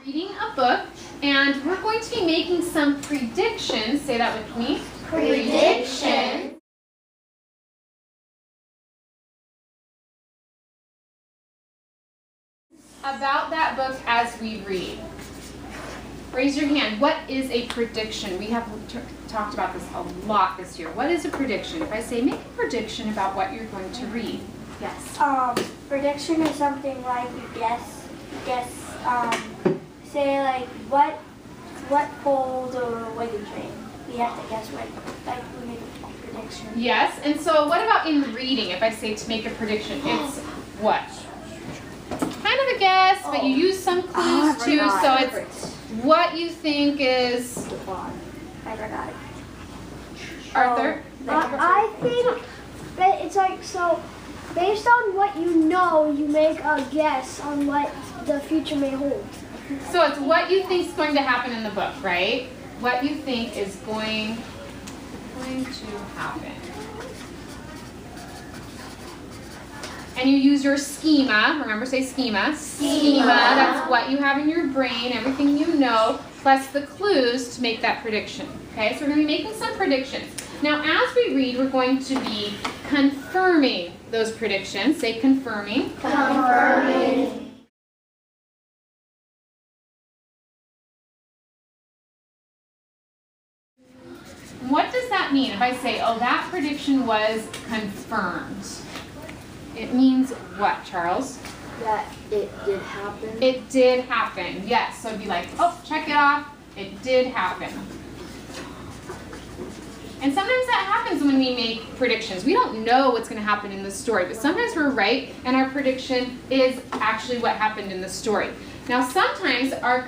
Reading a book, and we're going to be making some predictions. Say that with me. Prediction. About that book as we read. Raise your hand. What is a prediction? We have talked about this a lot this year. What is a prediction? If I say make a prediction about what you're going to read. Yes. Prediction is something like you guess, say like what folds or wagon train. We have to guess what, like we make a prediction. Yes, and so what about in reading? If I say to make a prediction, it's what? Kind of a guess, but you use some clues too, so it's what you think is... I forgot it. Arthur? I think that it's like, so based on what you know, you make a guess on what the future may hold. So it's what you think is going to happen in the book, right? What you think is going to happen. And you use your schema. Remember, say schema. Schema, that's what you have in your brain, everything you know, plus the clues to make that prediction. Okay, so we're going to be making some predictions. Now, as we read, we're going to be confirming those predictions. Say confirming. Confirming. What does that mean? If I say, oh, that prediction was confirmed. It means what, Charles? That it did happen. It did happen, yes. So it'd be like, oh, check it off. It did happen. And sometimes that happens when we make predictions. We don't know what's going to happen in the story, but sometimes we're right, and our prediction is actually what happened in the story. Now, sometimes our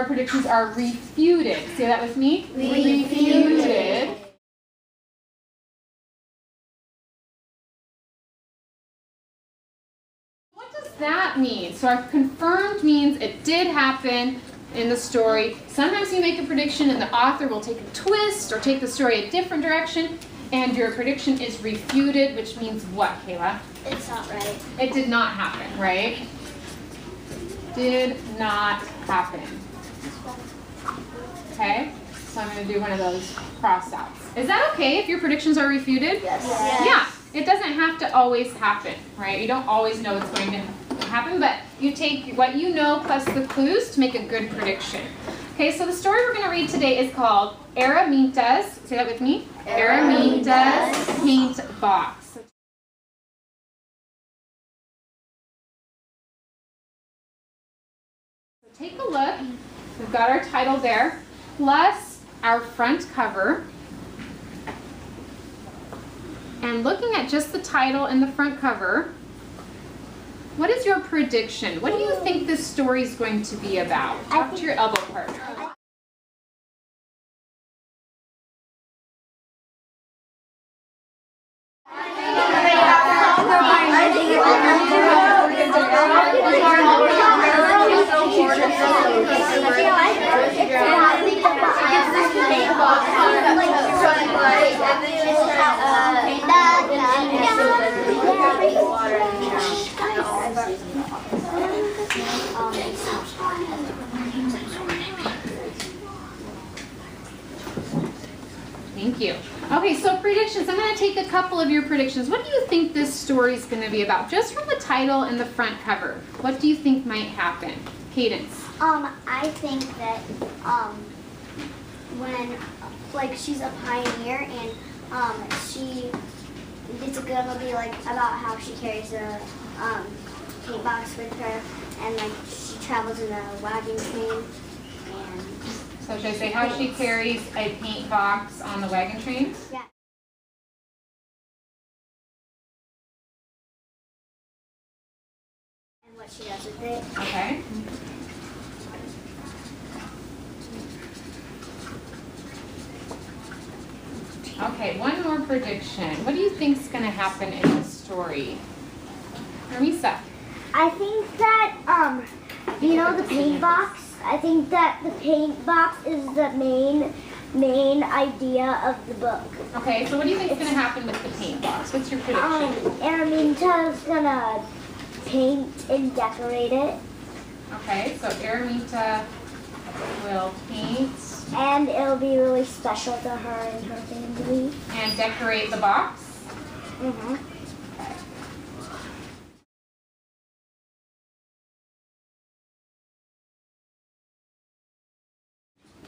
predictions are refuted. Say that with me. Refuted. What does that mean? So our confirmed means it did happen in the story. Sometimes you make a prediction and the author will take a twist or take the story a different direction, and your prediction is refuted, which means what, Kayla? It's not right. It did not happen, right? Did not happen. Okay, so I'm going to do one of those cross outs. Is that okay if your predictions are refuted? Yes. Yeah, it doesn't have to always happen, right? You don't always know what's going to happen, but you take what you know plus the clues to make a good prediction. Okay, so the story we're going to read today is called Araminta's, say that with me, Araminta's Paint Box. Take a look. We've got our title there, plus our front cover. And looking at just the title and the front cover, what is your prediction? What do you think this story is going to be about? Talk to your elbow partner. Thank you. Okay, so predictions. I'm going to take a couple of your predictions. What do you think this story is going to be about? Just from the title and the front cover. What do you think might happen? Cadence. I think that when like she's a pioneer and it's gonna be like about how she carries a paint box with her and like she travels in a wagon train and So should I say how she carries a paint box on the wagon train? yeah. And what she does with it. Okay. Okay, one more prediction. What do you think is going to happen in this story? Ramisa. I think that, you know the paint box? I think that the paint box is the main idea of the book. Okay, so what do you think is going to happen with the paint box? What's your prediction? Araminta's gonna paint and decorate it. Okay, so Araminta will paint And it'll be really special to her and her family. and decorate the box. Mm-hmm.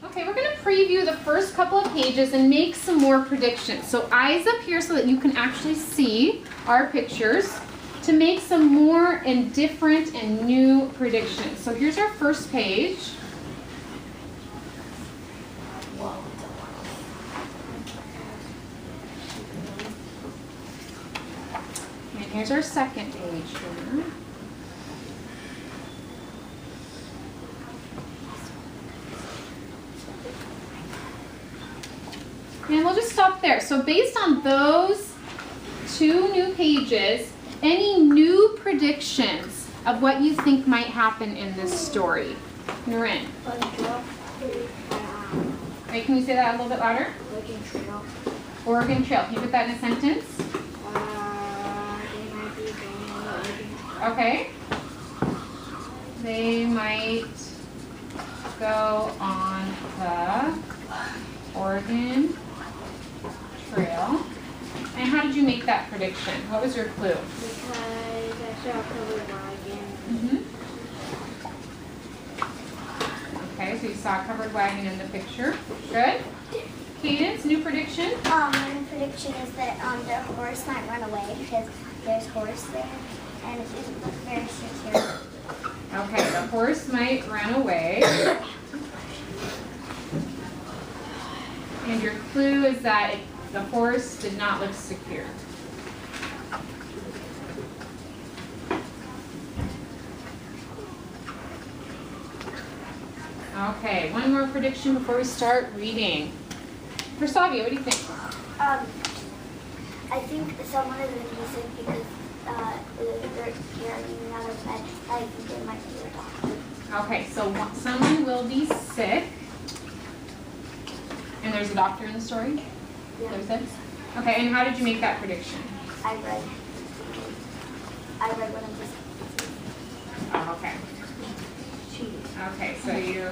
Okay, we're going to preview the first couple of pages and make some more predictions. So eyes up here so that you can actually see our pictures to make some more and different and new predictions. So here's our first page. And here's our second page here. And we'll just stop there. So based on those two new pages, any new predictions of what you think might happen in this story? Noreen. Right, can you say that a little bit louder? Oregon Trail. Oregon Trail. Can you put that in a sentence? They might be going on the Oregon Trail. Okay. They might go on the Oregon Trail. And how did you make that prediction? What was your clue? Because I saw a covered wagon. Mm-hmm. Okay, so you saw a covered wagon in the picture. Good. Cadence, new prediction? My prediction is that the horse might run away because there's horse there and it doesn't look very secure. Okay, the horse might run away. And your clue is that the horse did not look secure. Okay, one more prediction before we start reading. Versavia, what do you think? I think someone is going to be sick because they're carrying out of bed. I think they might be a doctor. Okay, so someone will be sick. And there's a doctor in the story? Yeah. There's it? Okay, and how did you make that prediction? I read one of this. Oh, okay. Okay, so you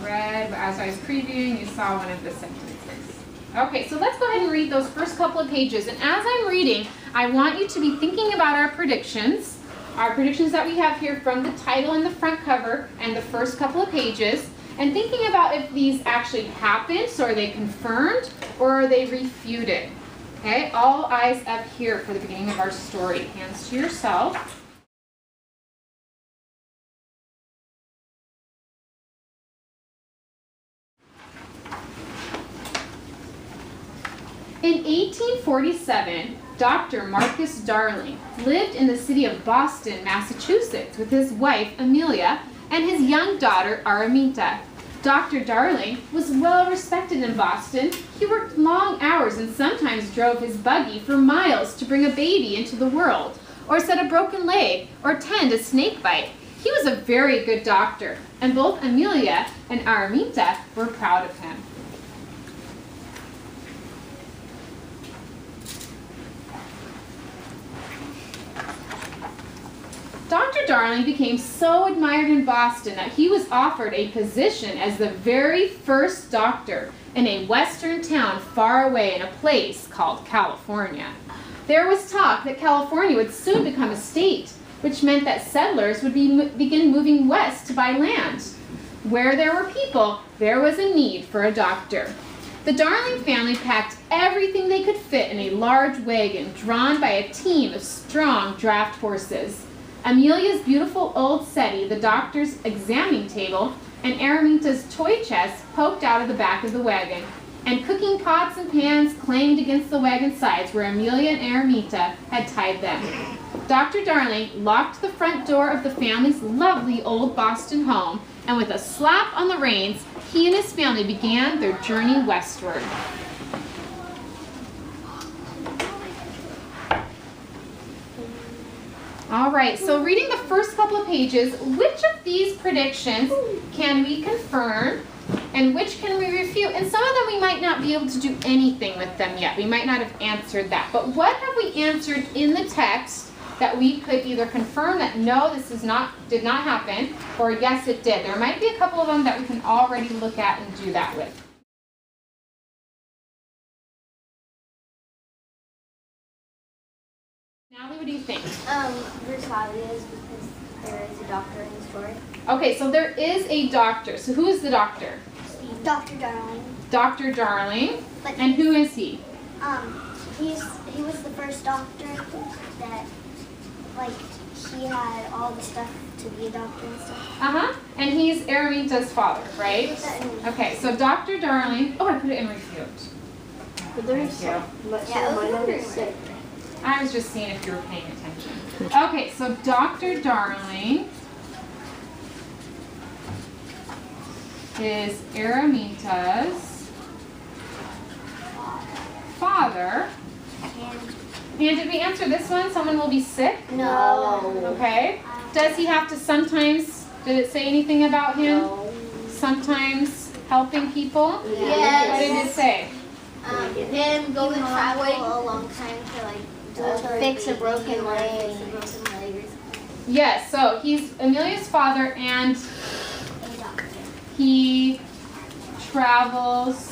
read, as I was previewing, you saw one of the sentences. Okay, so let's go ahead and read those first couple of pages. And as I'm reading, I want you to be thinking about our predictions that we have here from the title and the front cover and the first couple of pages, and thinking about if these actually happened, so are they confirmed or are they refuted? Okay, all eyes up here for the beginning of our story. Hands to yourself. In 1847, Dr. Marcus Darling lived in the city of Boston, Massachusetts, with his wife, Amelia, and his young daughter, Araminta. Dr. Darling was well respected in Boston. He worked long hours and sometimes drove his buggy for miles to bring a baby into the world, or set a broken leg, or tend a snake bite. He was a very good doctor, and both Amelia and Araminta were proud of him. Dr. Darling became so admired in Boston that he was offered a position as the very first doctor in a western town far away in a place called California. There was talk that California would soon become a state, which meant that settlers would begin moving west to buy land. Where there were people, there was a need for a doctor. The Darling family packed everything they could fit in a large wagon drawn by a team of strong draft horses. Amelia's beautiful old settee, the doctor's examining table, and Araminta's toy chest poked out of the back of the wagon, and cooking pots and pans clanged against the wagon sides where Amelia and Araminta had tied them. Dr. Darling locked the front door of the family's lovely old Boston home, and with a slap on the reins, he and his family began their journey westward. All right, so reading the first couple of pages, which of these predictions can we confirm and which can we refute? And some of them we might not be able to do anything with them yet. We might not have answered that. But what have we answered in the text that we could either confirm that no, this did not happen, or yes, it did. There might be a couple of them that we can already look at and do that with. Natalie, what do you think? Drta is because there is a doctor in the story. Okay, so there is a doctor. So who is the doctor? Dr. Darling. Dr. Darling. But And who is he? He was the first doctor that, like, he had all the stuff to be a doctor and stuff. Uh-huh. And he's Araminta's father, right? Okay, so Dr. Darling. Oh, I put it in refute. But there's Yeah, I was just seeing if you were paying attention. Okay, so Dr. Darling is Araminta's father. And did we answer this one? Someone will be sick? No. Okay. Does he have to sometimes, did it say anything about him? No. Sometimes helping people? Yes. What did it say? Him going traveling a long time to fix a broken leg. Yes, so he's Amelia's father and A doctor. he travels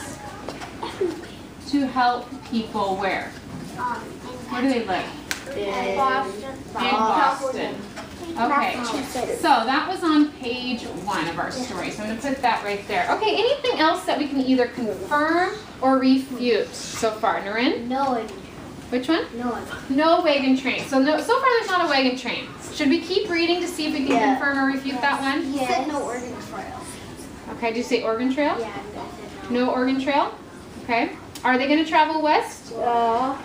to help people where? Where do they live? In Boston. In Boston. Okay, so that was on page 1 of our story, so I'm going to put that right there. Okay, anything else that we can either confirm or refute so far, Noreen? No. Which one? No. No wagon train. So far there's not a wagon train. Should we keep reading to see if we can confirm or refute that one? He said no Oregon Trail. Okay, did you say Oregon Trail? Yeah, I said No Oregon Trail? Okay. Are they going to travel west? Yeah.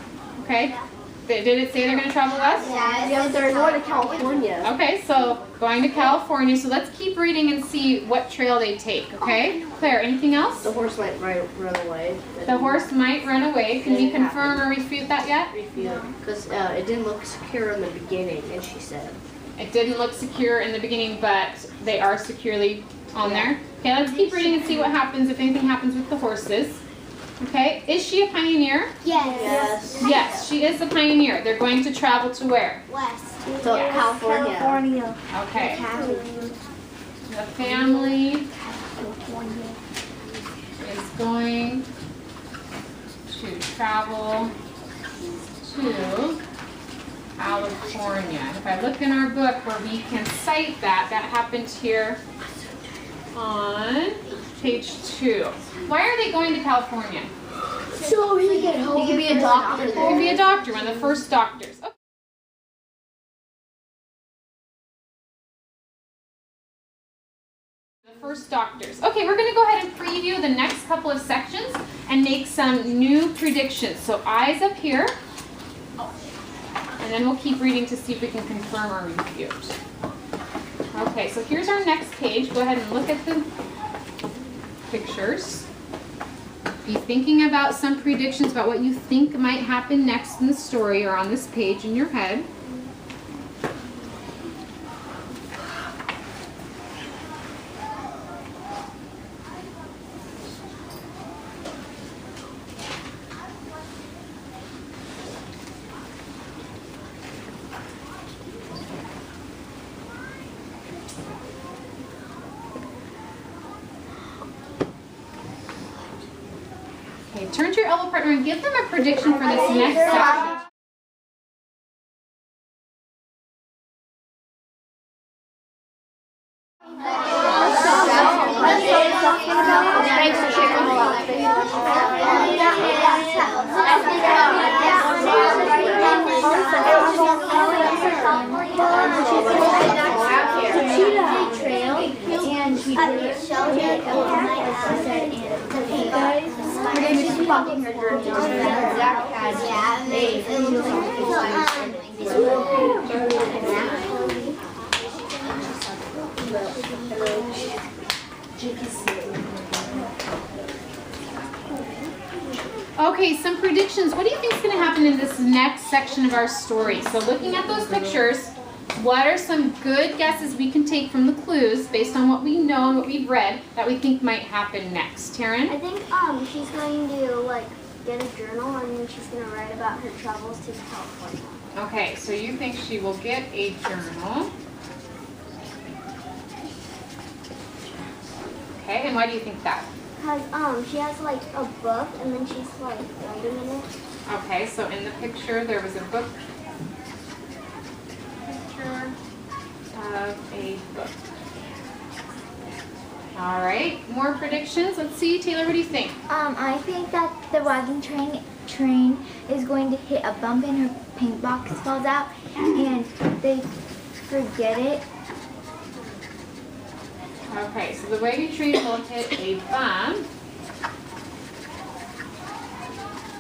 Okay. Did it say they're going to travel west? Yeah, they're going to California. Okay, so going to California. So let's keep reading and see what trail they take, okay? Claire, anything else? The horse might run away. The horse might run away. Can we confirm or refute that yet? Because it didn't look secure in the beginning, and she said. It didn't look secure in the beginning, but they are securely on there. Okay, let's keep reading and see what happens if anything happens with the horses. Okay, is she a pioneer? Yes. Yes, she is a pioneer. They're going to travel to where? West. So California. Okay. The family is going to travel to California. If I look in our book where we can cite that, that happened here on page 2. Why are they going to California? So he can help. He could be a doctor. He could be a doctor, one of the first doctors. Okay. The first doctors. Okay, we're going to go ahead and preview the next couple of sections and make some new predictions. So eyes up here. And then we'll keep reading to see if we can confirm or refute. Okay, so here's our next page. Go ahead and look at the pictures. Be thinking about some predictions about what you think might happen next in the story or on this page in your head. Okay, turn to your elbow partner and give them a prediction for this next section. Okay, some predictions. What do you think is going to happen in this next section of our story? So looking at those pictures, what are some good guesses we can take from the clues based on what we know and what we've read that we think might happen next? Taryn? I think she's going to like get a journal and then she's going to write about her travels to California. Okay, so you think she will get a journal. Okay, and why do you think that? Because she has like a book and then she's like writing in it. Okay, so in the picture there was a book. Picture of a book. All right, more predictions. Let's see, Taylor, what do you think? I think that the wagon train is going to hit a bump and her paint box falls out and they forget it. Okay, so the wagon train will hit a bump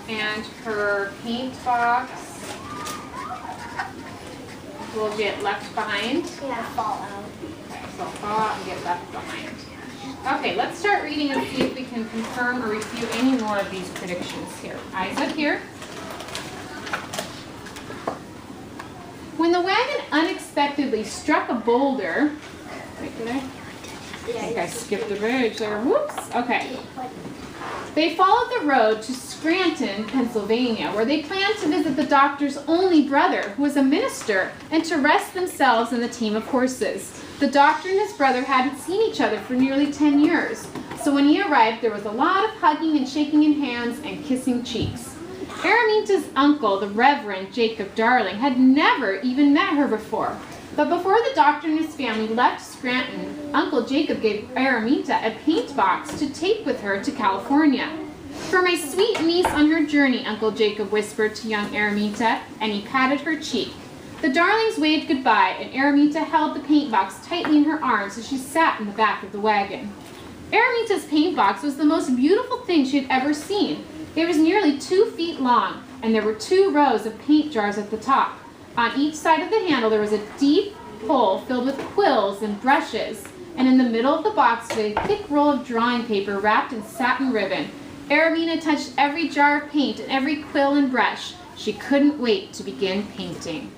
and her paint box will get left behind. Yeah, fall out. Okay, so fall out and get left behind. Okay, let's start reading and see if we can confirm or refute any more of these predictions here. Eyes up here. When the wagon unexpectedly struck a boulder, wait, did I? I think I skipped the page there. Whoops. Okay. They followed the road to Scranton, Pennsylvania, where they planned to visit the doctor's only brother, who was a minister, and to rest themselves in the team of horses. The doctor and his brother hadn't seen each other for nearly 10 years, so when he arrived, there was a lot of hugging and shaking in hands and kissing cheeks. Araminta's uncle, the Reverend Jacob Darling, had never even met her before. But before the doctor and his family left Scranton, Uncle Jacob gave Araminta a paint box to take with her to California. "For my sweet niece on her journey," Uncle Jacob whispered to young Araminta, and he patted her cheek. The Darlings waved goodbye, and Araminta held the paint box tightly in her arms as she sat in the back of the wagon. Araminta's paint box was the most beautiful thing she had ever seen. It was nearly 2 feet long, and there were 2 rows of paint jars at the top. On each side of the handle there was a deep hole filled with quills and brushes, and in the middle of the box was a thick roll of drawing paper wrapped in satin ribbon. Araminta touched every jar of paint and every quill and brush. She couldn't wait to begin painting.